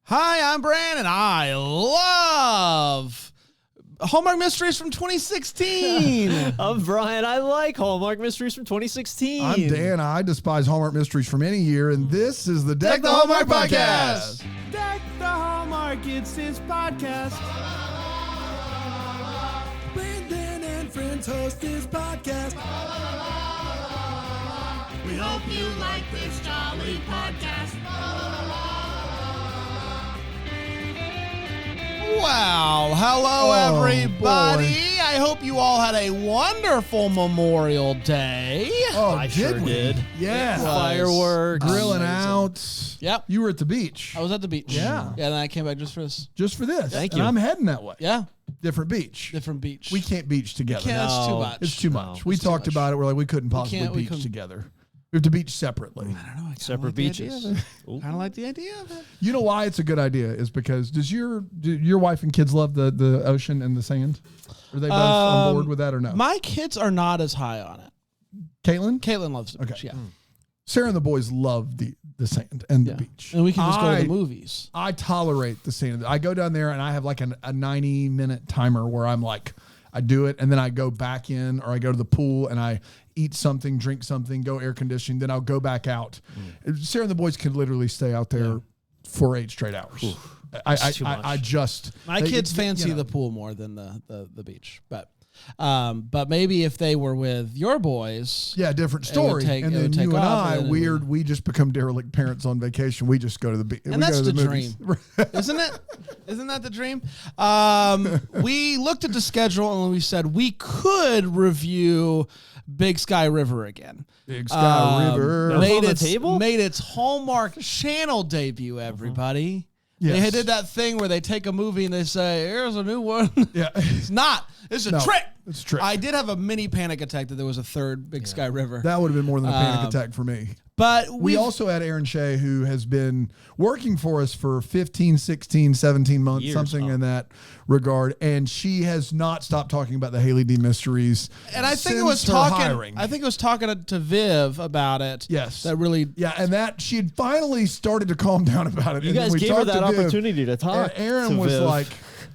Hi, I'm Brandon. I love Hallmark Mysteries from 2016. I'm Brian. I like Hallmark Mysteries from 2016. I'm Dan. I despise Hallmark Mysteries from any year, and this is the Deck the Hallmark Podcast. Deck the Hallmark, it's his podcast. Brandon and friends host this podcast. We hope you like this jolly podcast. Wow. Hello, everybody. Boy. I hope you all had a wonderful Memorial Day. Oh, I sure did. Yeah. Fireworks. Grilling Amazing. out. Yep. You were at the beach. I was at the beach. Yeah. Yeah, then I came back just for this. Just for this. Thank And you. I'm heading that way. Yeah. Different beach. Different beach. We can't beach together. Can't, it's too No. much. It's too much. No. We It's too talked much. about it. We're like, we couldn't possibly we beach couldn't. together. We have to beach separately. I don't know. I Separate beaches. Kind of like the idea of it. You know why it's a good idea is because do your wife and kids love the ocean and the sand? Are they both on board with that or no? My kids are not as high on it. Caitlin? Caitlin loves the beach, Okay. yeah. Sarah and the boys love the sand and the beach. And we can just go to the movies. I tolerate the sand. I go down there and I have like a 90-minute timer where I'm like, I do it and then I go back in or I go to the pool and I eat something, drink something, go air conditioning, then I'll go back out. Sarah and the boys could literally stay out there for 8 straight hours. Too much. I just My kids fancy the pool more than the beach, but maybe if they were with your boys, different It would story. take- And it would then you take and off, I, and then it we just become derelict parents on vacation. We just go to the beach. and that's the dream, isn't it? Isn't that the dream? We looked at the schedule and we said we could review Big Sky River again. Big Sky River. That was on the table? Made its Hallmark Channel debut, everybody. Yes. They did that thing where they take a movie and they say, here's a new one. Yeah. It's not. It's a No, trick. it's a trick. I did have a mini panic attack that there was a third Big Sky River. That would have been more than a panic attack for me. But We also had Erin Shea, who has been working for us for 15, 16, 17 months, Years, something huh? in that regard. And she has not stopped talking about the Hailey D mysteries. and I think it since was her talking. hiring. I think it was talking to Viv about it. Yes. That really. Yeah, and that she had finally started to calm down about it. You And then guys we gave her talked that to Viv, opportunity to talk. And Erin to was Viv like,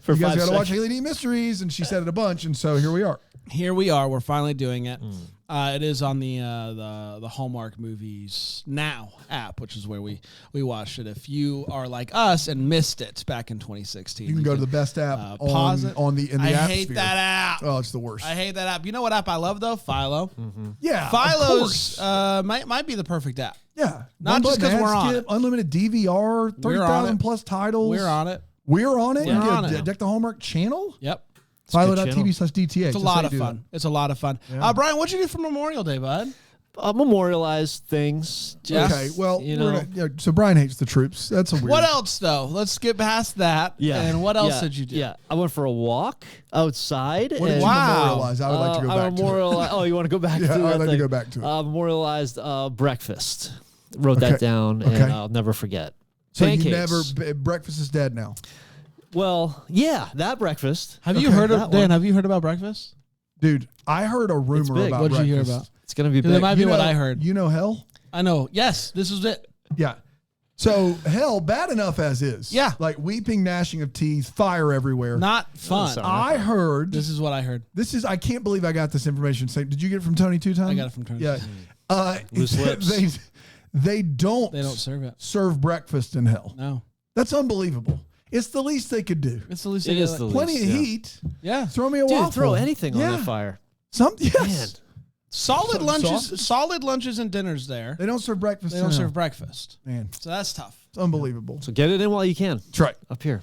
for you guys 5 got to watch seconds. Hailey D mysteries. And she said it a bunch. And so here we are. Here we are. We're finally doing it. It is on the Hallmark Movies Now app, which is where we watched it. If you are like us and missed it back in 2016, You can go to the best app pause it. in the I app hate sphere. that app. Oh, it's the worst. I hate that app. You know what app I love though? Philo. Yeah, of Philo's course. might be the perfect app. Yeah. Not just 'cause we're on it. Unlimited DVR, We're on 30,000 it. plus titles. We're on it. We're on it? We're You get on a it. Deck the Hallmark channel? Yep. Philo.tv/DTH. It's a lot of fun. It's a lot of fun. Brian, what'd you do for Memorial Day, bud? Memorialized things. Just, Okay, well, you know. so Brian hates the troops. That's a weird. What else though? Let's get past that. Yeah. And what else Yeah. did you do? Yeah, I went for a walk outside. What did and you Wow. memorialize? I would like to go I back to it. memorialized. Oh, you want to go back Yeah, to I'd that like to thing? go back to it. Memorialized breakfast. Wrote Okay. that down, Okay. and I'll never forget. So Pancakes. you never, breakfast is dead now. Well, yeah, that breakfast. Have you Okay, heard of that Dan? one. Have you heard about breakfast? Dude, I heard a rumor big. about What did you hear breakfast. about? It's gonna be Because it big. might be You what know- I heard. You know hell? I know. Yes, this was it. Yeah. So hell, bad enough as is. Yeah. Like weeping, gnashing of teeth, fire everywhere. Not fun. sound I heard This is what I heard. I can't believe I got this information. Did you get it from Tony Two-Time? I got it from Tony. Yeah. Loose lips. They don't They don't serve it. serve breakfast in hell. No. That's unbelievable. It's the least they could do. It's the least. It they is get. the Plenty least, of yeah. heat. Yeah. Throw me a Dude, waffle. throw anything Yeah. on the fire. Yes. Man. Solid Something lunches. sausage? Solid lunches and dinners there. They don't serve breakfast. They in don't hell. serve breakfast. Man, So that's tough. it's unbelievable. So get it in while you can. That's right. Up here.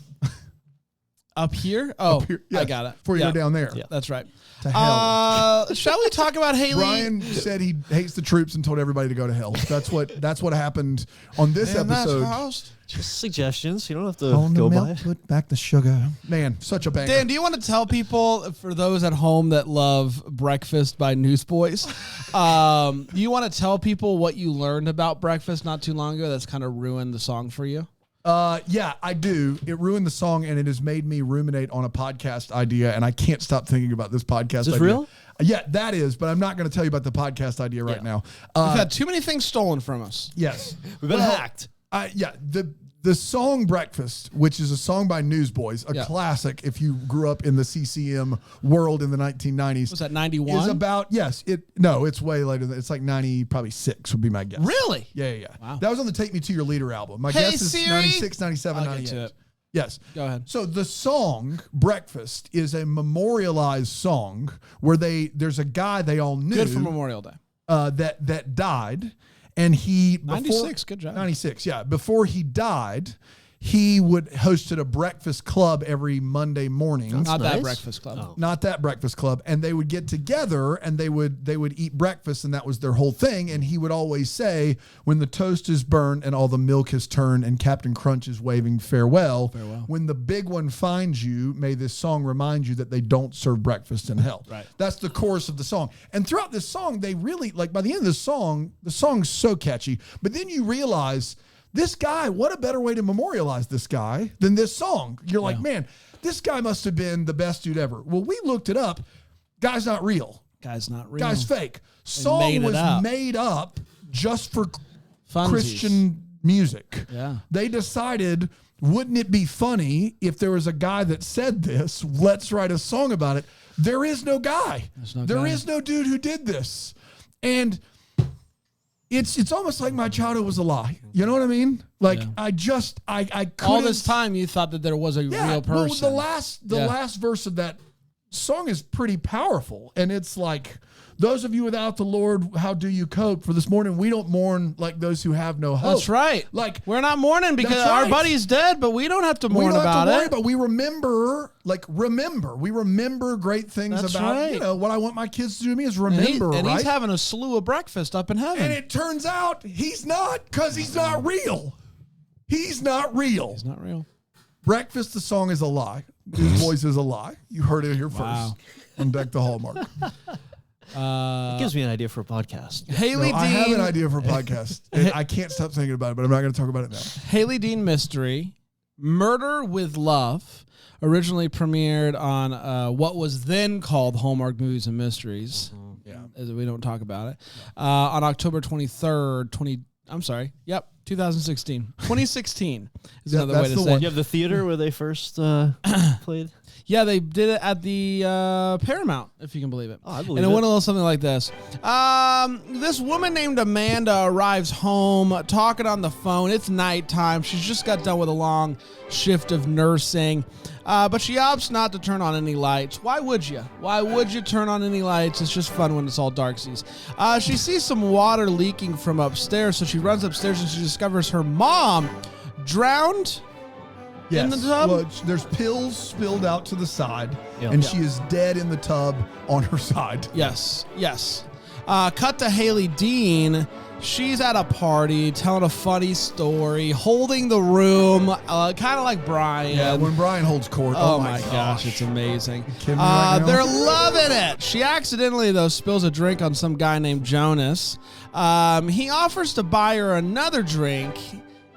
Up here? Oh, Up here, I yes. got it. Before you Yeah. go down there. Yeah. That's right. To hell. Shall we talk about Hailey? Brian said he hates the troops and told everybody to go to hell. That's what happened on this And that's episode. host. Just suggestions. You don't have to On the go by. milk, put back the sugar. Man, such a banger. Dan, do you want to tell people, for those at home that love Breakfast by Newsboys, do you want to tell people what you learned about Breakfast not too long ago that's kind of ruined the song for you? Yeah, I do. It ruined the song, and it has made me ruminate on a podcast idea, and I can't stop thinking about this podcast. Is this idea. real? Yeah, that is. But I'm not going to tell you about the podcast idea right now. We've had too many things stolen from us. Yes, We've been Well, hacked. Yeah, The song Breakfast, which is a song by Newsboys, a classic if you grew up in the CCM world in the 1990s. Was that 91? Is about, it's way later. It's like 90, probably 6 would be my guess. Really? Yeah. Wow. That was on the Take Me to Your Leader album. My Hey, guess is Siri? 96, 97, I'll get to 98. it. Yes. Go ahead. So the song Breakfast is a memorialized song where there's a guy they all knew. Good for Memorial Day. That died. And he 96, good job. 96, yeah. Before he died, he hosted a breakfast club every Monday morning. Not nice. that Breakfast Club. Oh. Not that breakfast club, and they would get together and they would eat breakfast, and that was their whole thing. And he would always say, "When the toast is burnt and all the milk has turned, and Captain Crunch is waving farewell, when the big one finds you, may this song remind you that they don't serve breakfast in hell." Right. That's the chorus of the song. And throughout this song, they really by the end of the song's so catchy. But then you realize, this guy, what a better way to memorialize this guy than this song. You're like, man, this guy must have been the best dude ever. Well, we looked it up. Guy's not real. Guy's not real. Guy's fake. Song was made up just for Funsies. Christian music. Yeah. They decided, wouldn't it be funny if there was a guy that said this? Let's write a song about it. There is no guy. There is no dude who did this. And it's almost like my childhood was a lie. You know what I mean? Like I couldn't. All this time you thought that there was a real person. Well, the last verse of that song is pretty powerful, and it's like, "Those of you without the Lord, how do you cope? For this morning we don't mourn like those who have no hope." That's right. Like, we're not mourning because That's our right. buddy's dead, but we don't have to mourn we don't about have to worry, it. but we remember great things That's about, right. what I want my kids to do to me is remember, and right? he's having a slew of breakfast up in heaven. And it turns out he's not, because he's not real. He's not real. He's not real. Breakfast, the song, is a lie. His voice is a lie. You heard it here first on Deck the Hallmark. It gives me an idea for a podcast. Haley Dean. I have an idea for a podcast. And I can't stop thinking about it, but I'm not going to talk about it now. Haley Dean Mystery, Murder with Love, originally premiered on what was then called Hallmark Movies and Mysteries. Yeah. As we don't talk about it. On October 23rd, 2016. 2016 is another way that's to the say one. it. You have the theater where they first played? Yeah, they did it at the Paramount, if you can believe it. Oh, I believe and it it. went a little something like this. This woman named Amanda arrives home talking on the phone. It's nighttime. She's just got done with a long shift of nursing. But she opts not to turn on any lights. Why would you? Why would you turn on any lights? It's just fun when it's all darksies. She sees some water leaking from upstairs, so she runs upstairs and she discovers her mom drowned in the tub. Well, there's pills spilled out to the side, Yeah. and she is dead in the tub on her side. Yes. Cut to Haley Dean. She's at a party telling a funny story, holding the room, kind of like Brian. Yeah, when Brian holds court. Oh my gosh, it's amazing. kidding me right now? They're loving it. She accidentally, though, spills a drink on some guy named Jonas. He offers to buy her another drink.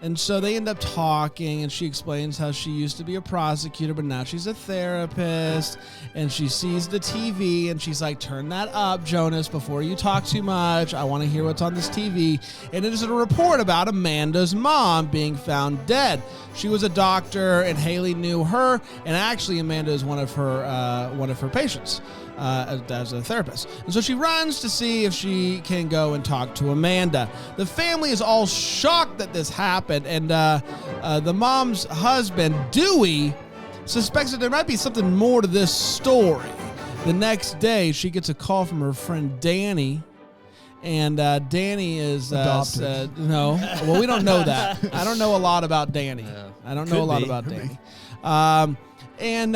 And so they end up talking, and she explains how she used to be a prosecutor, but now she's a therapist. And she sees the TV, and she's like, "Turn that up, Jonas, before you talk too much. I want to hear what's on this TV." And it is a report about Amanda's mom being found dead. She was a doctor, and Haley knew her, and actually Amanda is one of her patients. As a therapist. And so she runs to see if she can go and talk to Amanda. The family is all shocked that this happened, and the mom's husband, Dewey, suspects that there might be something more to this story. The next day, she gets a call from her friend Danny, and Danny is adopted. no. Well, we don't know that. I don't know a lot about Danny. I don't know a lot about Danny. And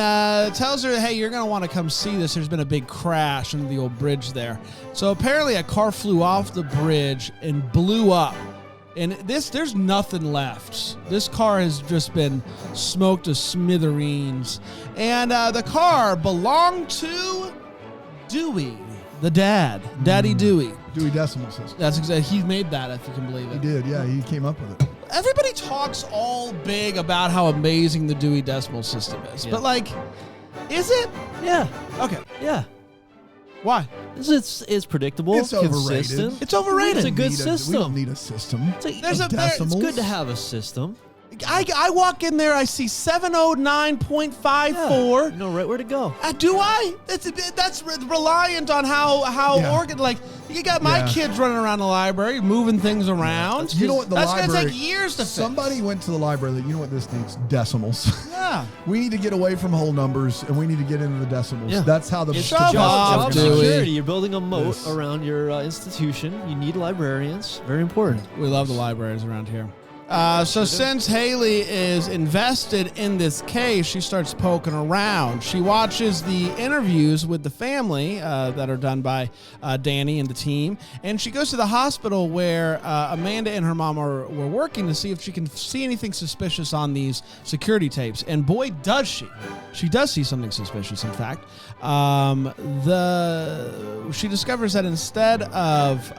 tells her, "Hey, you're going to want to come see this. There's been a big crash under the old bridge there." So apparently a car flew off the bridge and blew up. And there's nothing left. This car has just been smoked to smithereens. And the car belonged to Dewey, the dad. Daddy Dewey. Dewey Decimal System. That's exactly. He made that, if you can believe it. He did, yeah. He came up with it. Everybody talks all big about how amazing the Dewey Decimal System is. Yeah. But, like, is it? Yeah. Okay. Yeah. Why? It's predictable. It's overrated. Consistent. It's overrated. It's a good We system. don't need a system. It's There's a- Decimals. It's good to have a system. I walk in there, I see 709.54. You know right where to go. Do I? That's reliant on how like you got my kids running around the library, moving things around. You know what? That's going to take years to fix. Somebody went to the library. You know what this needs? Decimals. Yeah. We need to get away from whole numbers, and we need to get into the decimals. Yeah. That's how the Shut Job up, Dewey. security. You're building a moat around your institution. You need librarians. Very important. We love the libraries around here. So since Hailey is invested in this case, she starts poking around. She watches the interviews with the family that are done by Danny and the team, and she goes to the hospital where Amanda and her mom were working to see if she can see anything suspicious on these security tapes. And boy, does she. She does see something suspicious, in fact. She discovers that instead of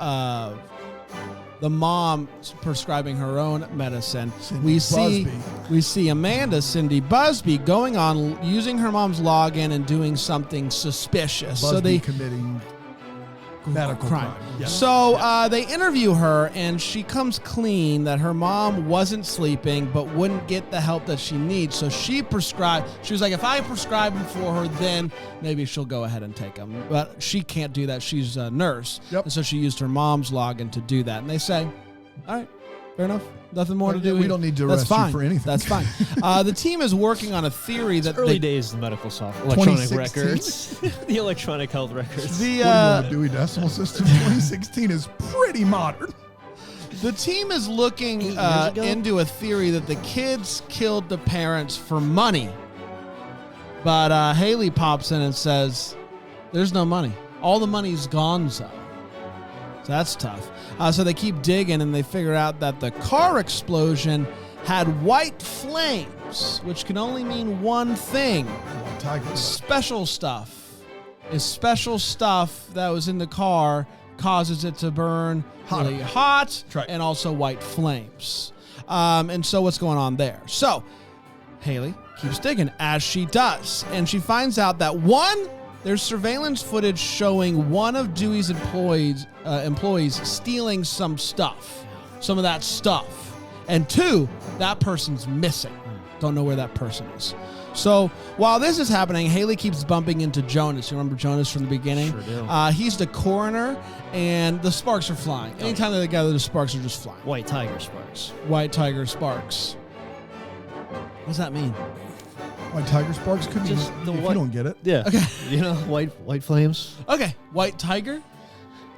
the mom prescribing her own medicine, we see Amanda, Cindy Busby, going on using her mom's login and doing something suspicious. Busby so they committing medical crime. Yes. So they interview her, and she comes clean that her mom wasn't sleeping but wouldn't get the help that she needs. So she prescribed. She was like, if I prescribe them for her, then maybe she'll go ahead and take them. But she can't do that. She's a nurse. Yep. And so she used her mom's login to do that. And they say, all right, fair enough. Nothing more to do. We don't need to arrest you for anything. That's fine. The team is working on a theory that Early days of medical software, electronic 2016? records, the electronic health records. The Dewey Decimal System 2016 is pretty modern. The team is looking into a theory that the kids killed the parents for money. But Hailey pops in and says, there's no money. All the money's gone, so that's tough. So they keep digging, and they figure out that the car explosion had white flames, which can only mean one thing. Special stuff. Is special stuff that was in the car causes it to burn really hot, and also white flames. And so what's going on there? So Hailey keeps digging, as she does, and she finds out that there's surveillance footage showing one of Dewey's employees stealing some of that stuff. And 2, that person's missing. Don't know where that person is. So while this is happening, Hailey keeps bumping into Jonas. You remember Jonas from the beginning? Sure do. He's the coroner, and the sparks are flying. Anytime they're together, the sparks are just flying. White tiger sparks. White tiger sparks. What does that mean? White tiger sparks could be, Just the if white- you don't get it. Yeah. Okay. You know, white flames. Okay, white tiger?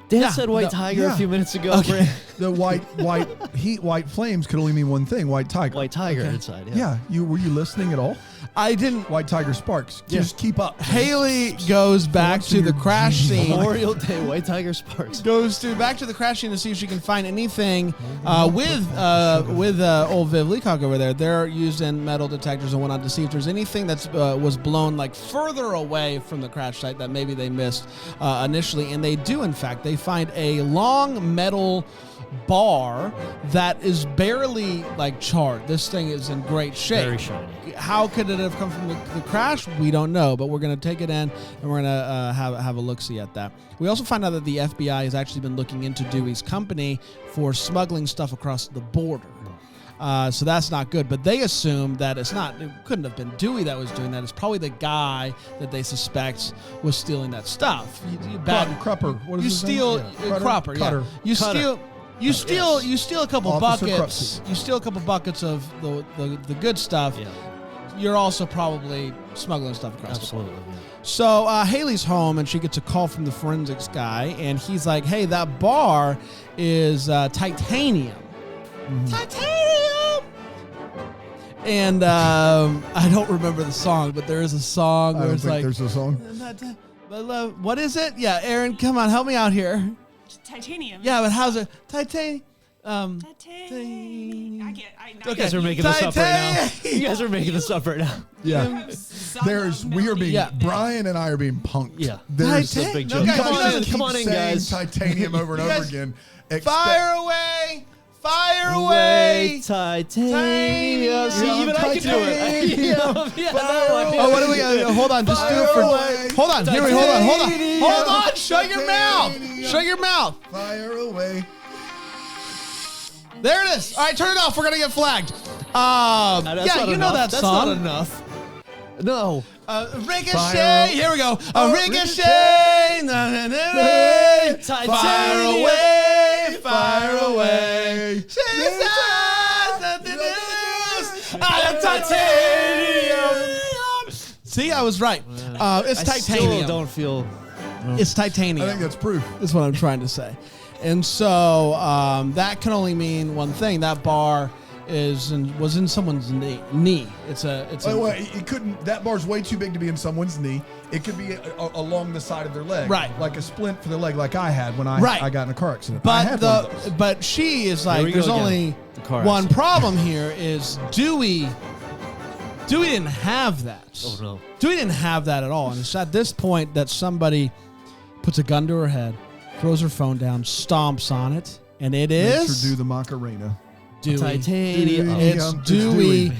Dan Yeah, said white no, tiger yeah. a few minutes ago. Okay. The white flames could only mean one thing: white tiger. White tiger inside. Yeah. Were you listening at all? I didn't. White tiger sparks. Just keep up. Haley goes back to the crash scene. Memorial Day, white tiger sparks. Goes back to the crash scene to see if she can find anything with old Viv Leacock over there. They're using metal detectors and whatnot to see if there's anything that's was blown like further away from the crash site that maybe they missed initially. And they do, in fact, they find a long metal bar that is barely like charred. This thing is in great shape. Very shiny. How could it have come from the crash? We don't know, but we're going to take it in and we're going to have a look-see at that. We also find out that the FBI has actually been looking into Dewey's company for smuggling stuff across the border. So that's not good, but they assume that it couldn't have been Dewey that was doing that. It's probably the guy that they suspect was stealing that stuff. Crupper. What is you his steal name? Cropper. Cutter. Yeah. You steal a couple Officer buckets. Crupsey. You steal a couple buckets of the good stuff. Yeah. You're also probably smuggling stuff across the border. Absolutely. Yeah. So Haley's home, and she gets a call from the forensics guy, and he's like, "Hey, that bar is titanium." Mm-hmm. Titanium. And I don't remember the song, but there is a song I where don't it's think like, there's a song. what is it? Yeah, Aaron, come on, help me out here. Titanium. Yeah, but how's it? Titanium. Titanium. I can't. You guys are making this up right now. You guys are making this up right now. Yeah. Brian and I are being punked. Yeah. There's Titan- big no, joke. guys, You you guys guys come on in, keep saying guys. Titanium over and over guys- again. Fire away! Fire away! Titanium. See, even I can do it. Oh, what do we got? Hold on, just do it for. away. Hold on, here we hold on. Hold on, shut your mouth. Titanium. Shut your mouth. Fire away. There it is. All right, turn it off. We're gonna get flagged. That's yeah, not you know enough. that That's song. not enough. No. Ricochet. Fire. Here we go. Ricochet. Ricochet. Na, na, na, na. Fire Titanium. away. Fire away. She's nothing else. Titanium. See, I was right. It's I titanium. still don't feel. It's titanium. I think that's proof. Is what I'm trying to say. And so that can only mean one thing. That bar was in someone's knee. It's It couldn't. That bar's way too big to be in someone's knee. It could be along the side of their leg, Right. Like a splint for their leg, like I had when I got in a car accident. I had But one of those. but she is Here like, we go there's again. only The car one accident. problem here is Dewey didn't have that. Oh, no. Dewey didn't have that at all. And it's at this point that somebody puts a gun to her head, throws her phone down, stomps on it, and it Makes is her do the Macarena. Dewey. Titanium. It's It's Dewey.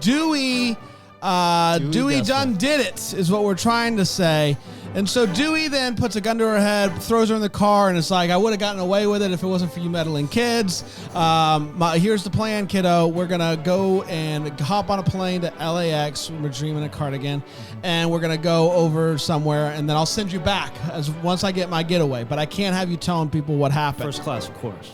Dewey. Dewey Guessel. done did it, is what we're trying to say. And so Dewey then puts a gun to her head, throws her in the car, and it's like, I would have gotten away with it if it wasn't for you meddling kids. Here's the plan, kiddo. We're going to go and hop on a plane to LAX. We're dreaming a cardigan. And we're going to go over somewhere, and then I'll send you back once I get my getaway. But I can't have you telling people what happened. First class, of course.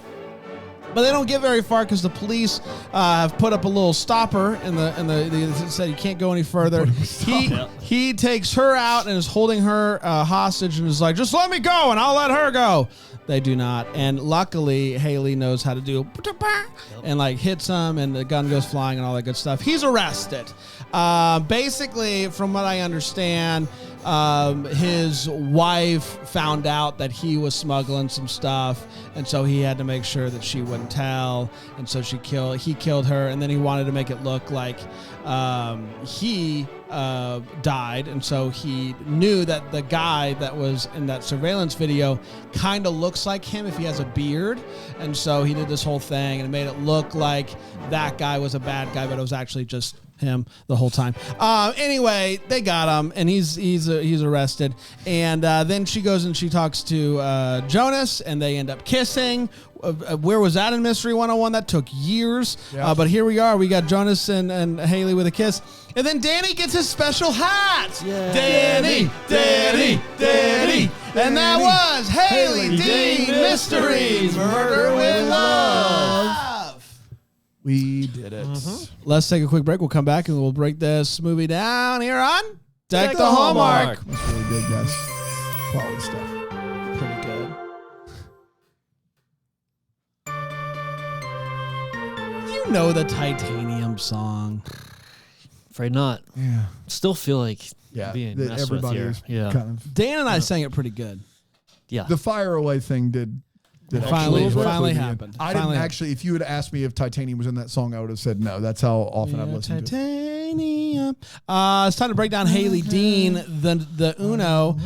But they don't get very far because the police have put up a little stopper and they said you can't go any further. He takes her out and is holding her hostage and is like, just let me go and I'll let her go. They do not. And luckily, Hailey knows how to do and like hits him and the gun goes flying and all that good stuff. He's arrested. Basically, from what I understand, his wife found out that he was smuggling some stuff, and so he had to make sure that she wouldn't tell, and so he killed her, and then he wanted to make it look like he died, and so he knew that the guy that was in that surveillance video kind of looks like him if he has a beard, and so he did this whole thing and it made it look like that guy was a bad guy, but it was actually just him the whole time. Anyway, they got him, and he's arrested. And then she goes and she talks to Jonas, and they end up kissing. Where was that in Mystery 101? That took years. Yeah. But here we are. We got Jonas and Hailey with a kiss. And then Danny gets his special hat. Yeah. Danny. And that was Hailey Dean Mysteries Murder with Love. We did it. Let's take a quick break. We'll come back and we'll break this movie down here on Deck the Hallmark. Hallmark. That's really good, guys. Quality stuff. Pretty good. You know the Titanium song. Afraid not. Yeah. Still feel like Yeah. being that messed with everybody here. is Yeah. kind of. Dan and I sang it pretty good. Yeah. The fire away thing did Finally actually finally include me in. happened. I Finally didn't actually. If you had asked me if Titanium was in that song, I would have said no. That's how often I've listened to it. Titanium. It's time to break down Hailey Dean, the Uno.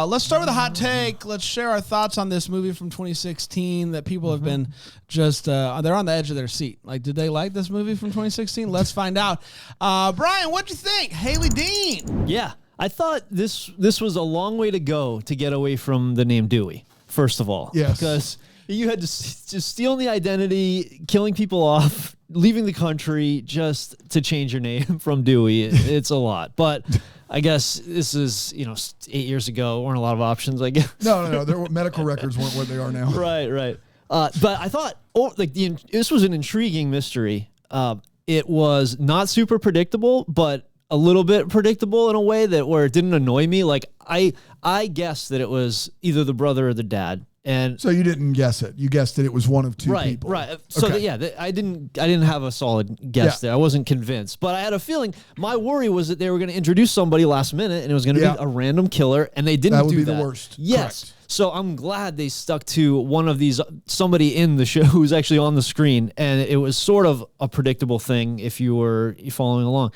Let's start with a hot take. Let's share our thoughts on this movie from 2016 that people have been just, they're on the edge of their seat. Like, did they like this movie from 2016? Let's find out. Brian, what'd you think? Hailey Dean. Yeah. I thought this was a long way to go to get away from the name Dewey, first of all. Yes. Because you had to just steal the identity, killing people off, leaving the country just to change your name from Dewey. It's a lot. But I guess this is, 8 years ago. Weren't a lot of options, I guess. No. Their medical records weren't what they are now. Right. But I thought, this was an intriguing mystery. It was not super predictable, but a little bit predictable in a way where it didn't annoy me. Like I guessed that it was either the brother or the dad, and So you didn't guess it. You guessed that it was one of two people. Right. So Okay. I didn't have a solid guess there. I wasn't convinced, but I had a feeling. My worry was that they were going to introduce somebody last minute, and it was going to Yeah. be a random killer, and they didn't That would do be that. the worst. Yes. Correct. So I'm glad they stuck to one of these, somebody in the show who's actually on the screen, and it was sort of a predictable thing if you were following along.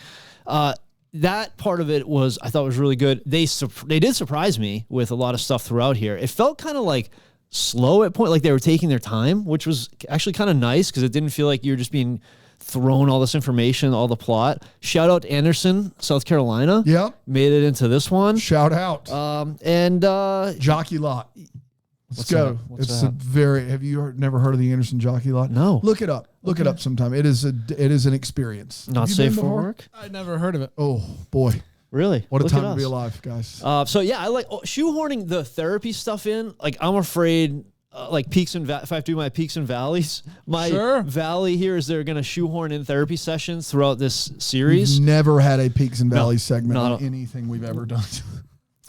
That part of it I thought was really good. They did surprise me with a lot of stuff throughout here. It felt kind of like slow at point, like they were taking their time, which was actually kind of nice because it didn't feel like you were just being thrown all this information, all the plot. Shout out to Anderson, South Carolina. Yep. Made it into this one. Shout out. And Jockey Lot. Let's go. It's a very. Have you never heard of the Anderson Jockey Lot? No. Look it up. Look it up sometime. It is an experience. Not safe for work? I never heard of it. Oh boy. Really? What a time to be alive, guys. So yeah, I like shoehorning the therapy stuff in. Like I'm afraid, like peaks and if I have to do my peaks and valleys, my valley here is they're going to shoehorn in therapy sessions throughout this series. We've never had a peaks and valleys segment on anything we've ever done.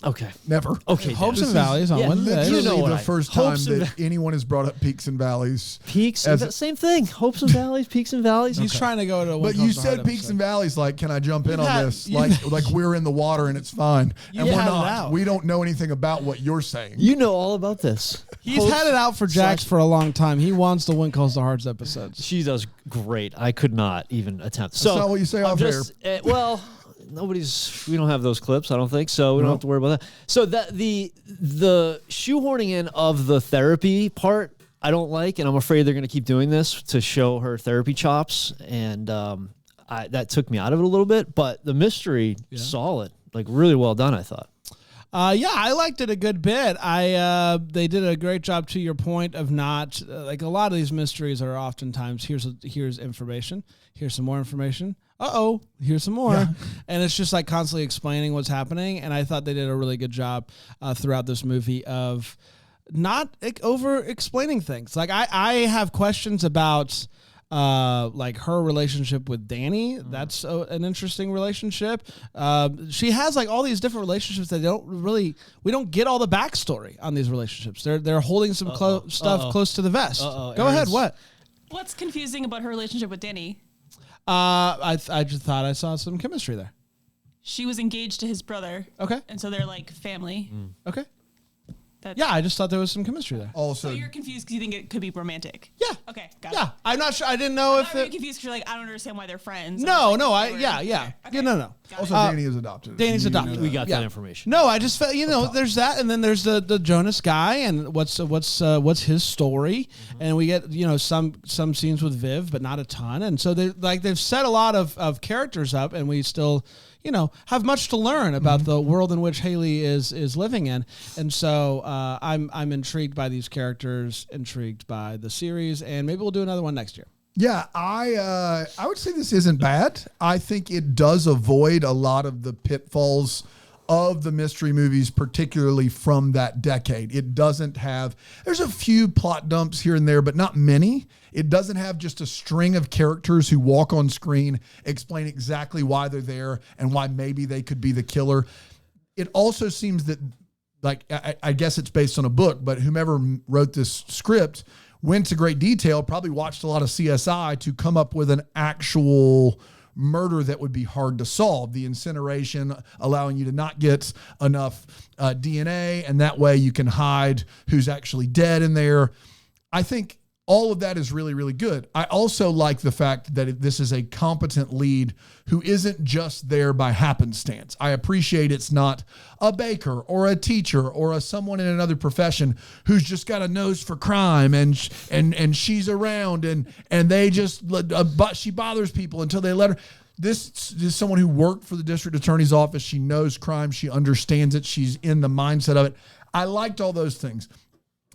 Okay. Never. Okay. Hopes and valleys on Wednesday. Literally the first time that anyone has brought up peaks and valleys. Same thing. Hopes and valleys, peaks and valleys. He's trying to go to. But you said peaks and valleys. Like, can I jump in on this? Like we're in the water and it's fine, and we're not. We don't know anything about what you're saying. You know all about this. He's had it out for Jax for a long time. He wants the Winkles to Hearts episodes. She does great. I could not even attempt. That's not what you say off air. Well. We don't have those clips, I don't think, so we don't have to worry about that. So that the shoehorning in of the therapy part, I don't like, and I'm afraid they're going to keep doing this to show her therapy chops, and that took me out of it a little bit. But the mystery, solid, like really well done, I thought. Yeah, I liked it a good bit. They did a great job, to your point, of not like a lot of these mysteries are oftentimes here's information, here's some more information. Here's some more. And it's just like constantly explaining what's happening. And I thought they did a really good job throughout this movie of not over explaining things. Like I have questions about like her relationship with Danny. That's an interesting relationship. She has like all these different relationships that we don't get all the backstory on these relationships. They're holding some stuff close to the vest. Go ahead. What? What's confusing about her relationship with Danny? I just thought I saw some chemistry there. She was engaged to his brother. Okay. And so they're like family. Okay. Yeah, I just thought there was some chemistry there. Also, so you're confused because you think it could be romantic? Yeah. Okay, got it. Yeah, I'm not sure. I didn't know if I'm confused because you're like, I don't understand why they're friends. No. Okay. No. Also, Danny is adopted. Danny's adopted. We got that information. No, I just felt, there's that, and then there's the Jonas guy, and what's his story, and we get some scenes with Viv, but not a ton, and so they've set a lot of characters up, and we still have much to learn about the world in which Hailey is living in. And so I'm intrigued by these characters, intrigued by the series, and maybe we'll do another one next year. Yeah, I would say this isn't bad. I think it does avoid a lot of the pitfalls of the mystery movies, particularly from that decade. It doesn't have, there's a few plot dumps here and there, but not many. It doesn't have just a string of characters who walk on screen, explain exactly why they're there and why maybe they could be the killer. It also seems that, like, I guess it's based on a book, but whomever wrote this script went to great detail, probably watched a lot of CSI to come up with an actual murder that would be hard to solve. The incineration allowing you to not get enough DNA, and that way you can hide who's actually dead in there. I think all of that is really, really good. I also like the fact that this is a competent lead who isn't just there by happenstance. I appreciate it's not a baker or a teacher or someone in another profession who's just got a nose for crime and she's around and they just she bothers people until they let her. This is someone who worked for the district attorney's office. She knows crime. She understands it. She's in the mindset of it. I liked all those things.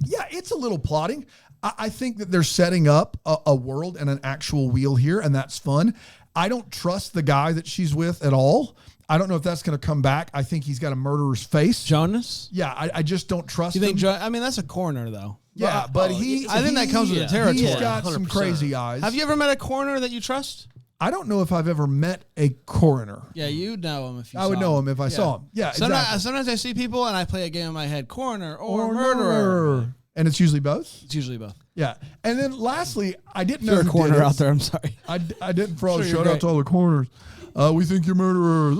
Yeah, it's a little plotting. I think that they're setting up a world and an actual wheel here, and that's fun. I don't trust the guy that she's with at all. I don't know if that's going to come back. I think he's got a murderer's face. Jonas? Yeah, I just don't trust you think him. I mean, that's a coroner, though. Yeah, but I think that comes with the territory. He's got 100%. Some crazy eyes. Have you ever met a coroner that you trust? I don't know if I've ever met a coroner. Yeah, you know him if you I would know him if I saw him. Yeah, sometimes I see people and I play a game in my head, coroner or murderer. And it's usually both? It's usually both. Yeah. And then lastly, I didn't know who corner out there. I'm sorry. I didn't for all the shout out to all the corners. We think you're murderers.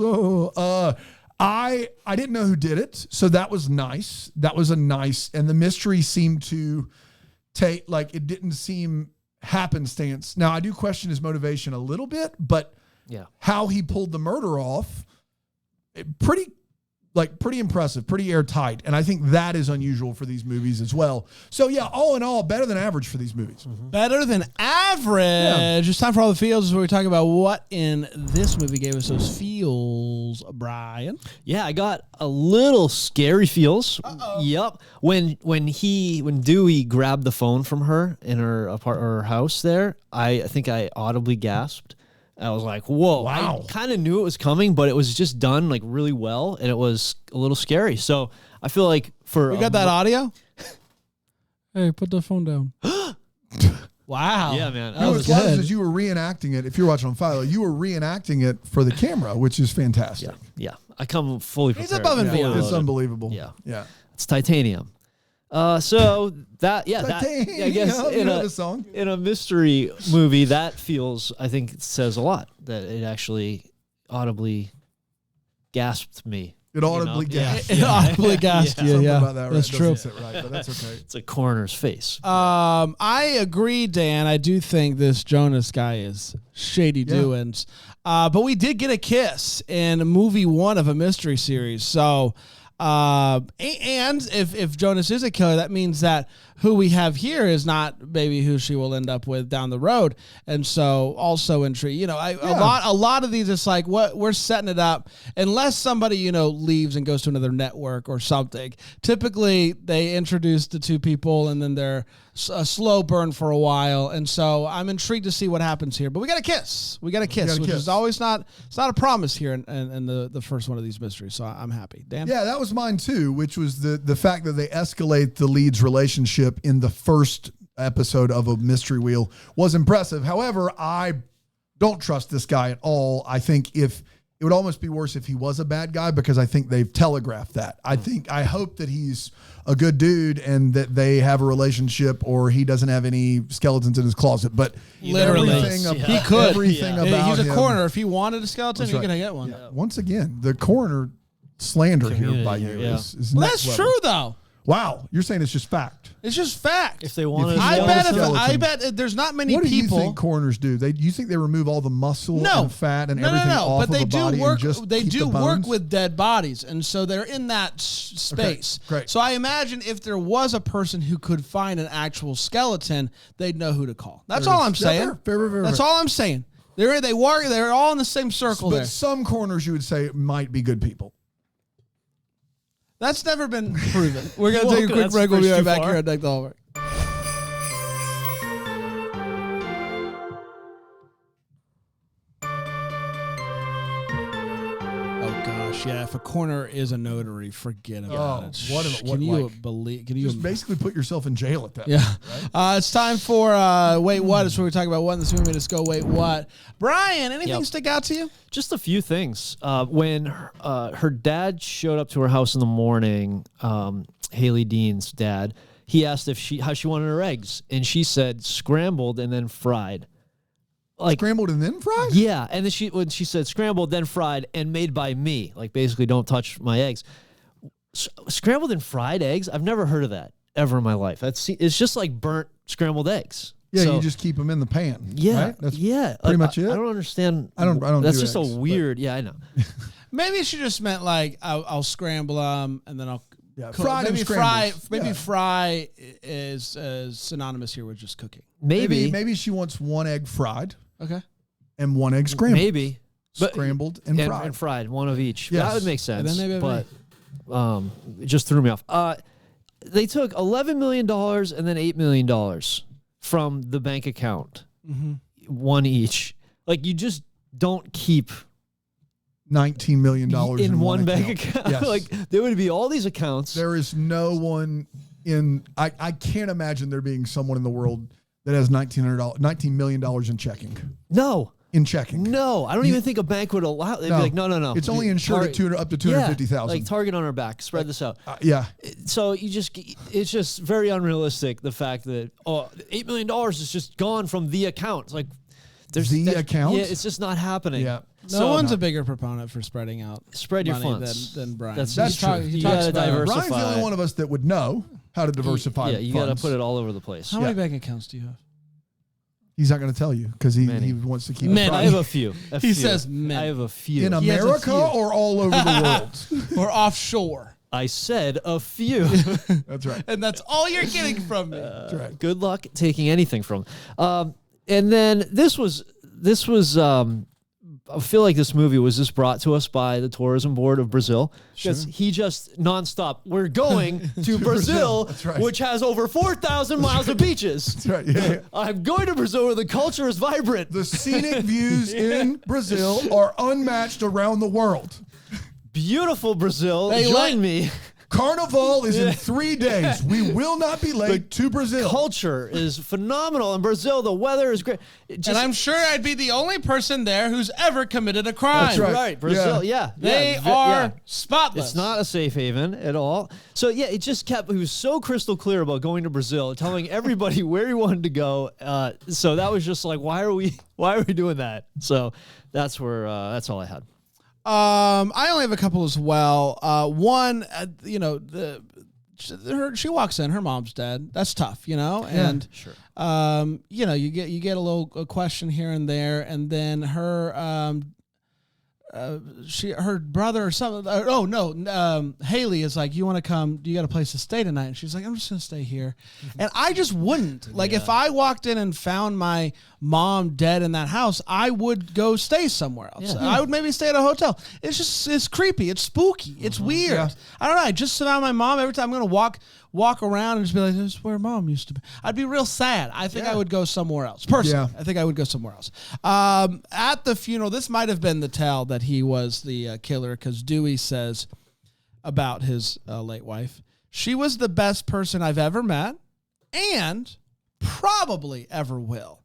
I didn't know who did it. So that was nice. That was and the mystery seemed to take, like, it didn't seem happenstance. Now I do question his motivation a little bit, but how he pulled the murder off, pretty Like pretty impressive, pretty airtight. And I think that is unusual for these movies as well. So yeah, all in all, better than average for these movies. Better than average. It's time for all the feels where we talk about what in this movie gave us those feels, Brian. Yeah, I got a little scary feels. Yep. When Dewey grabbed the phone from her in her house there, I think I audibly gasped. I was like, whoa. Wow. I kind of knew it was coming, but it was just done like really well, and it was a little scary. So I feel like We got that audio? Hey, put the phone down. Wow. Yeah, man. You know what's close is you were reenacting it. If you're watching on Philo, you were reenacting it for the camera, which is fantastic. Yeah. I come fully prepared. He's above and beyond. It's unbelievable. Yeah. It's titanium. So that, I guess you know the song. in a mystery movie, that feels, I think it says a lot, that it actually audibly gasped me. It audibly gasped. It audibly gasped you, Something yeah. about that, That's right? true. Doesn't sit right, but that's okay. It's a coroner's face. I agree, Dan. I do think this Jonas guy is shady doings. But we did get a kiss in movie 1 of a mystery series. So, and if Jonas is a killer, that means that who we have here is not maybe who she will end up with down the road. And so also intrigue, a lot of these, it's like what we're setting it up unless somebody, leaves and goes to another network or something. Typically they introduce the two people and then they're a slow burn for a while. And so I'm intrigued to see what happens here, but we got a kiss, which is always it's not a promise here in the first one of these mysteries. So I'm happy. Dan? Yeah, that was mine too, which was the fact that they escalate the lead's relationship in the first episode of a mystery wheel was impressive. However, I don't trust this guy at all. I think it would almost be worse if he was a bad guy, because I think they've telegraphed that. I hope that he's a good dude and that they have a relationship, or he doesn't have any skeletons in his closet. But literally, he could. Everything about he's a him, coroner. If he wanted a skeleton, he right. could get one. Yeah. Once again, the coroner slander here by you is Well, next that's level. true though. Wow, you're saying it's just fact. It's just fact. If they wanted, I bet there's not many what do people. you think coroners do? You think they remove all the muscle and fat and everything off but of the body and just they keep do the bones? work with dead bodies, and so they're in that space. Okay, great. So I imagine if there was a person who could find an actual skeleton, they'd know who to call. That's all I'm saying. Fair. That's all I'm saying. They work. They're all in the same circle. But there. some coroners, you would say, might be good people. That's never been proven. We're going to take a quick break. We'll be right back here at Deck the Hallmark. Oh, gosh. Yeah, if a coroner is a notary, forget about it. Can you believe? Can you just basically put yourself in jail at that point, right? it's time for Wait What. It's where we talk about what in this movie made us go, wait, what? Brian, anything stick out to you? Just a few things. When her dad showed up to her house in the morning, Hailey Dean's dad, he asked how she wanted her eggs, and she said scrambled and then fried. Like scrambled and then fried? Yeah, and then when she said scrambled, then fried, and made by me, like basically don't touch my eggs. Scrambled and fried eggs? I've never heard of that ever in my life. It's just like burnt scrambled eggs. Yeah, so, you just keep them in the pan. Yeah, right? That's pretty much it. I don't understand. I don't. That's do just eggs, a weird. Yeah, I know. Maybe she just meant like I'll scramble them and then I'll. Cook. Fried and scrambled. Maybe fry is synonymous here with just cooking. Maybe she wants one egg fried. Okay. And one egg scrambled. Maybe. Scrambled and fried. And fried, one of each. Yes. That would make sense. And then but it just threw me off. They took $11 million and then $8 million from the bank account. Mm-hmm. One each. Like, you just don't keep $19 million in one bank account. Yes. Like, there would be all these accounts. There is no one I can't imagine there being someone in the world that has $19 million in checking. No. In checking. No. I don't even think a bank would allow. They'd be like, no. It's only insured at up to $250,000. Yeah, like Target on our back. Spread this out. Yeah. So it's just very unrealistic, the fact that $8 million is just gone from the account. It's like the account? Yeah, it's just not happening. Yeah. No one's a bigger proponent for spreading out. Spread your money funds than Brian. That's true. He talks about diversify. Brian's the only one of us that would know how to diversify. Yeah, you got to put it all over the place. How many bank accounts do you have? He's not going to tell you because he wants to keep it Many. private. I have a few. He says many. I have a few. In He has a America few. or all over the world? Or offshore. I said a few. That's right. And that's all you're getting from me. That's right. Good luck taking anything from him. And then this was I feel like this movie was just brought to us by the tourism board of Brazil because he just nonstop. We're going to Brazil, That's right. which has over 4,000 miles of beaches. That's right. Yeah. I'm going to Brazil where the culture is vibrant. The scenic views in Brazil are unmatched around the world. Beautiful Brazil. They Join let- me. Carnival is in 3 days. We will not be late to Brazil. Culture is phenomenal in Brazil. The weather is great. And I'm sure I'd be the only person there who's ever committed a crime. That's right. Right, Brazil. Yeah, They yeah, are spotless. It's not a safe haven at all. So yeah, it just kept. He was so crystal clear about going to Brazil, telling everybody where he wanted to go. So that was just like, why are we doing that? So that's where that's all I had. I only have a couple as well. One, she walks in, her mom's dead. That's tough, and Sure. you get a question here and there, and then her her brother or something. Hailey is like, you want to come? Do you got a place to stay tonight? And she's like, I'm just gonna stay here. And I just wouldn't. Like, if I walked in and found my mom dead in that house, I would go stay somewhere else. Yeah. I would maybe stay at a hotel. It's creepy. It's spooky. It's weird. Yeah. I don't know. I just surround my mom every time I'm gonna walk around and just be like, this is where mom used to be. I'd be real sad. I think I would go somewhere else. Personally, Yeah. I think I would go somewhere else. At the funeral, this might have been the tell that he was the killer, because Dewey says about his late wife, she was the best person I've ever met and probably ever will.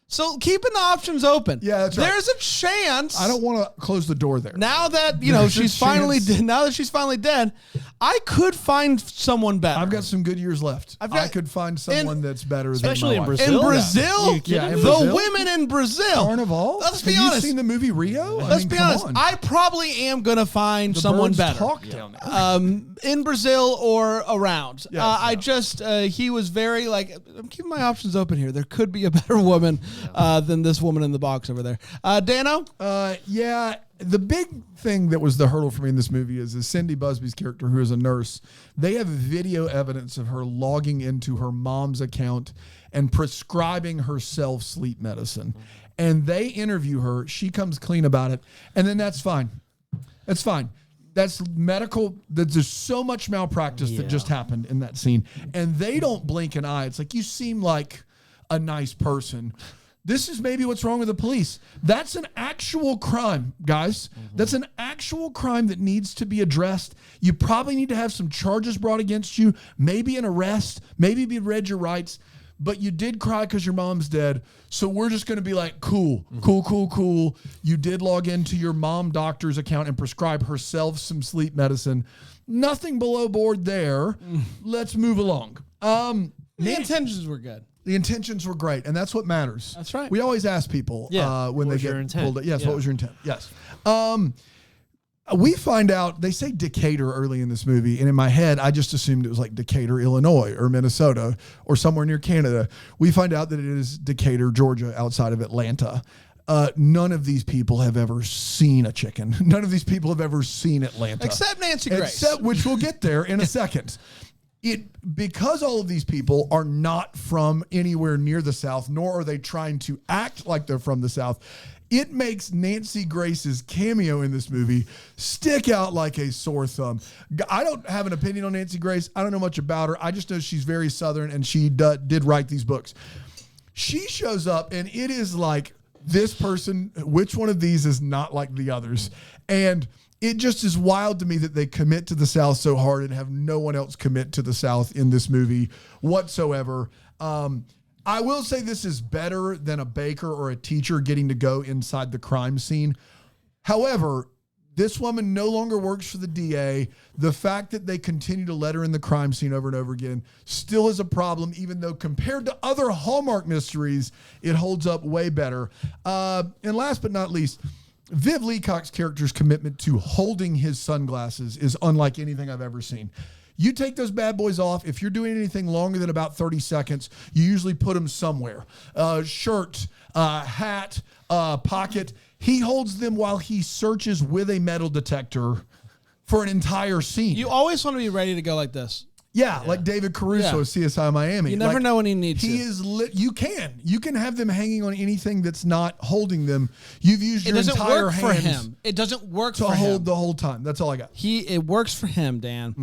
So keeping the options open. Yeah, that's right. There's a chance. I don't want to close the door there. Now that There's a she's finally chance. now that she's finally dead, I could find someone better. I've got some good years left. I could find someone that's better especially than my in wife. Brazil. in Brazil. You kidding Yeah, in the Brazil? women in Brazil. Carnival? Let's be Have honest. you seen the movie Rio? Let's be come honest. on. I probably am gonna find The someone birds better. talk down there. In Brazil or around. Yes, I just he was very like, I'm keeping my options open here. There could be a better woman than this woman in the box over there. Dano? Yeah, the big thing that was the hurdle for me in this movie is Cindy Busby's character, who is a nurse. They have video evidence of her logging into her mom's account and prescribing herself sleep medicine. And they interview her. She comes clean about it. And then that's fine. That's fine. That's medical. There's so much malpractice that just happened in that scene. And they don't blink an eye. It's like, you seem like a nice person. This is maybe what's wrong with the police. That's an actual crime, guys. That's an actual crime that needs to be addressed. You probably need to have some charges brought against you, maybe an arrest, maybe be read your rights. But you did cry because your mom's dead. So we're just going to be like, cool. You did log into your mom doctor's account and prescribe herself some sleep medicine. Nothing below board there. Let's move along. The intentions were good. The intentions were great, and that's what matters. That's right. We always ask people when What they was get your intent? pulled. Yes, Yeah. what was your intent? Yes. We find out, they say Decatur early in this movie, and in my head, I just assumed it was like Decatur, Illinois, or Minnesota, or somewhere near Canada. We find out that it is Decatur, Georgia, outside of Atlanta. None of these people have ever seen a chicken. None of these people have ever seen Atlanta. Except Nancy Grace. Which we'll get there in a second. Because all of these people are not from anywhere near the South, nor are they trying to act like they're from the South, it makes Nancy Grace's cameo in this movie stick out like a sore thumb. I don't have an opinion on Nancy Grace. I don't know much about her. I just know she's very Southern, and she did write these books. She shows up, and it is like, this person, which one of these is not like the others? And it just is wild to me that they commit to the South so hard and have no one else commit to the South in this movie whatsoever. I will say this is better than a baker or a teacher getting to go inside the crime scene. However, this woman no longer works for the DA. The fact that they continue to let her in the crime scene over and over again still is a problem, even though compared to other Hallmark mysteries, it holds up way better. And last but not least, Viv Leacock's character's commitment to holding his sunglasses is unlike anything I've ever seen. You take those bad boys off. If you're doing anything longer than about 30 seconds, you usually put them somewhere. Shirt, hat, pocket. He holds them while he searches with a metal detector for an entire scene. You always want to be ready to go like this. Yeah, like David Caruso, CSI Miami. You never know when you need to. He is lit. You can have them hanging on anything that's not holding them. You've used your entire doesn't work for hands him. It doesn't work to for him. hold the whole time. That's all I got. It works for him, Dan.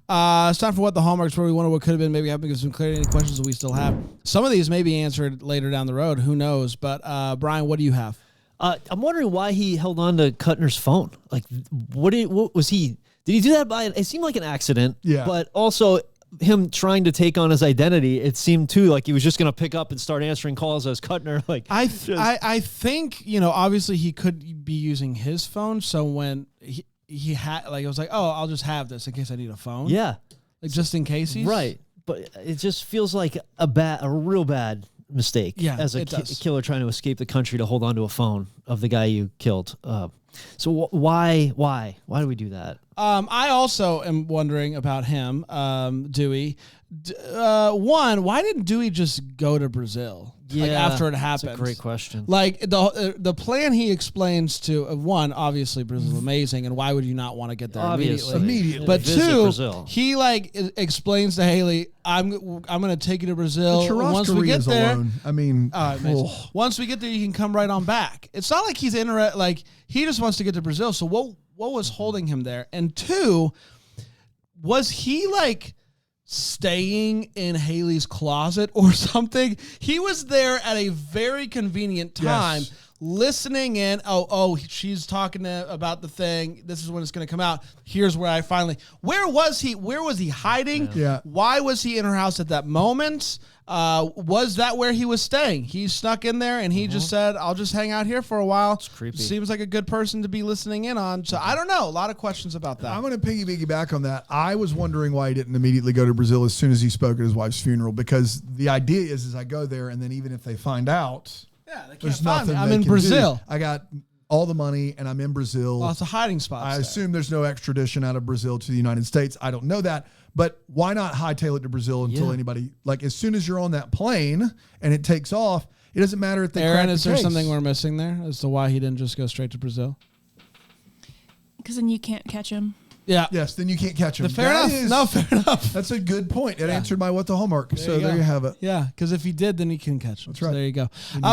It's time for what the hallmarks were. We wonder what could have been. Maybe having some clarity. Any questions that we still have. Some of these may be answered later down the road. Who knows? But Brian, what do you have? I'm wondering why he held on to Kuttner's phone. Like, what was he? Did he do that by? It seemed like an accident. Yeah. But also, him trying to take on his identity, it seemed too like he was just going to pick up and start answering calls as Kuttner. Like, I think, obviously he could be using his phone. So when he had, like, it was like, oh, I'll just have this in case I need a phone. yeah, Like, just in case he's. right. But it just feels like a real bad mistake. Yeah, as a it does. killer trying to escape the country to hold on to a phone of the guy you killed. So why do we do that? I also am wondering about him, Dewey. One, why didn't Dewey just go to Brazil? Like, after it happened. That's a great question. Like the plan he explains to one, obviously Brazil's amazing, and why would you not want to get there immediately? But Visit two, Brazil. he explains to Hailey, I'm gonna take you to Brazil. The Once we get there, alone. I mean, once we get there, you can come right on back. It's not like he's like he just wants to get to Brazil. So what was holding him there? And two, was he like staying in Hailey's closet or something? He was there at a very convenient time, listening in. Oh, she's talking about the thing. This is when it's going to come out. Here's where I finally. Where was he? Where was he hiding? Yeah. Why was he in her house at that moment? Was that where he was staying? He snuck in there and he just said, I'll just hang out here for a while. It's creepy. Seems like a good person to be listening in on. So I don't know. A lot of questions about that. I'm going to piggyback on that. I was wondering why he didn't immediately go to Brazil as soon as he spoke at his wife's funeral, because the idea is I go there and then even if they find out, Yeah, they can't there's find me. nothing I'm they in can Brazil. do. I got all the money and I'm in Brazil. Lots of hiding spots. I there. assume there's no extradition out of Brazil to the United States. I don't know that. But why not hightail it to Brazil until anybody, like as soon as you're on that plane and it takes off, it doesn't matter if they Aaron, crack the is there case. something we're missing there as to why he didn't just go straight to Brazil? Because then you can't catch him. Yeah. Yes, then you can't catch them. Fair enough. That's a good point. It answered my what the Hallmark. There you have it. Yeah, because if he did, then he can catch him. That's right. So there you go.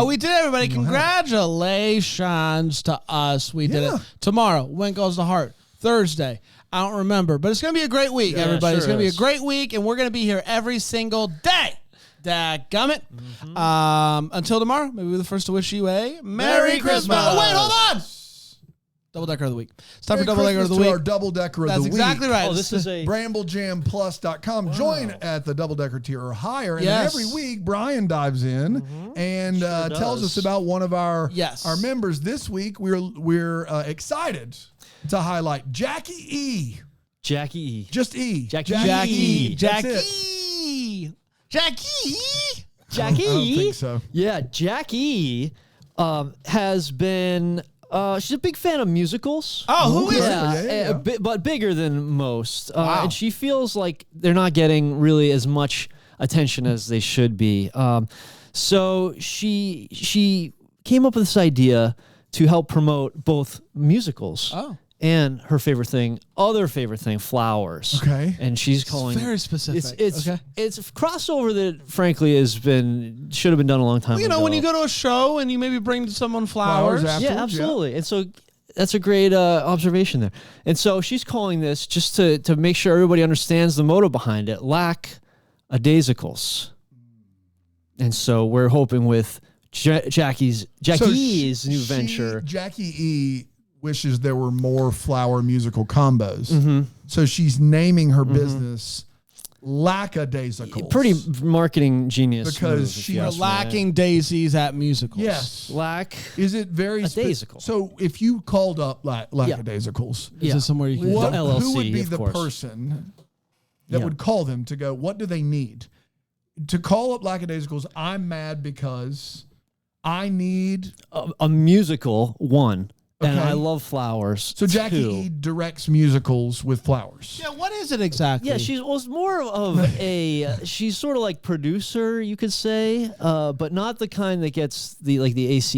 We did, everybody. Congratulations to us. We did it. Tomorrow, when goes the heart? Thursday. I don't remember, but it's going to be a great week, everybody. It's going to be a great week, and we're going to be here every single day. Dadgummit. Until tomorrow, maybe we're the first to wish you a Merry Christmas. Oh, wait, hold on. Double Decker of the Week. It's time for Double Decker of the Week. Our Double Decker of That's the Week. exactly right. Oh, this is a BrambleJamPlus.com. Join at the Double Decker tier or higher. And Yes. every week, Brian dives in and tells us about one of our members. This week, we're excited to highlight Jackie E. Jackie E. Just E. Jackie. Jackie. That's it. Jackie. Jackie. I don't think so. Yeah, Jackie has been. She's a big fan of musicals. Oh, who is Yeah. But bigger than most. Wow. And she feels like they're not getting really as much attention as they should be. So she came up with this idea to help promote both musicals. And her other favorite thing, flowers. Okay. And she's calling very specific. It's okay. It's a crossover that frankly should have been done a long time ago. You know, when you go to a show and you maybe bring someone flowers. Flowers yeah, absolutely. And so that's a great observation there. And so she's calling this just to make sure everybody understands the motive behind it, lackadaisicals. And so we're hoping with Jackie's new venture. Jackie E. wishes there were more flower musical combos. So she's naming her business Lackadaisicals. Pretty marketing genius. Because move, if she you was ask me. Lacking daisies at musicals. Yes. Is it very Daisical. So if you called up Lackadaisicals, Is this somewhere you can what, LLC, who would be of the course. person that would call them to go, what do they need? To call up Lackadaisicals, I'm mad because I need... A musical, one, And Okay. I love flowers. So Jackie too. E directs musicals with flowers. Yeah, what is it exactly? Yeah, she's more of a she's sort of like producer, you could say, but not the kind that gets the ACE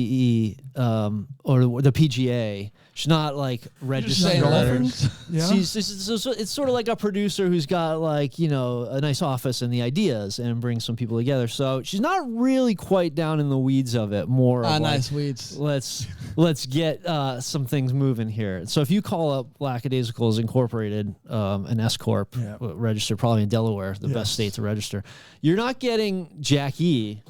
or the PGA. She's not like registered. saying letters. Yeah. It's sort of like a producer who's got a nice office and the ideas and brings some people together. So she's not really quite down in the weeds of it. More of nice weeds. Let's get some things moving here. So if you call up Lackadaisicals Incorporated, an S corp, registered probably in Delaware, the best state to register, you're not getting Jackie.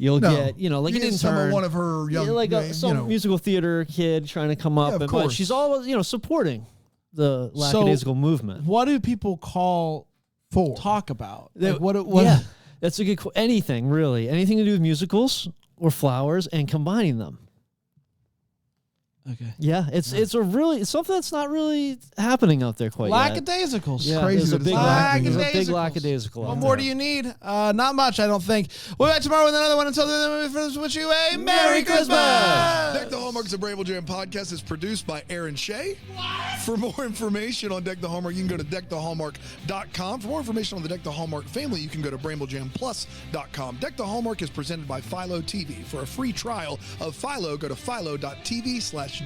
You'll get, an intern, one of her young, some musical theater kid trying to come up, of but course. she's always, supporting the lackadaisical movement. What do people talk about? What? Yeah, that's a good. Anything really, anything to do with musicals or flowers and combining them. Okay. Yeah, it's something that's not really happening out there quite yet. Lackadaisicals. Yeah, Crazy there's a that big, it's not big happening. lackadaisical. What out more there. do you need? Not much, I don't think. We'll be back tomorrow with another one. Until then, we wish you a Merry Christmas. Deck the Hallmark's a Bramble Jam podcast is produced by Aaron Shea. For more information on Deck the Hallmark, you can go to deckthehallmark.com. For more information on the Deck the Hallmark family, you can go to bramblejamplus.com. Deck the Hallmark is presented by Philo TV. For a free trial of Philo, go to philo.tv/DTH.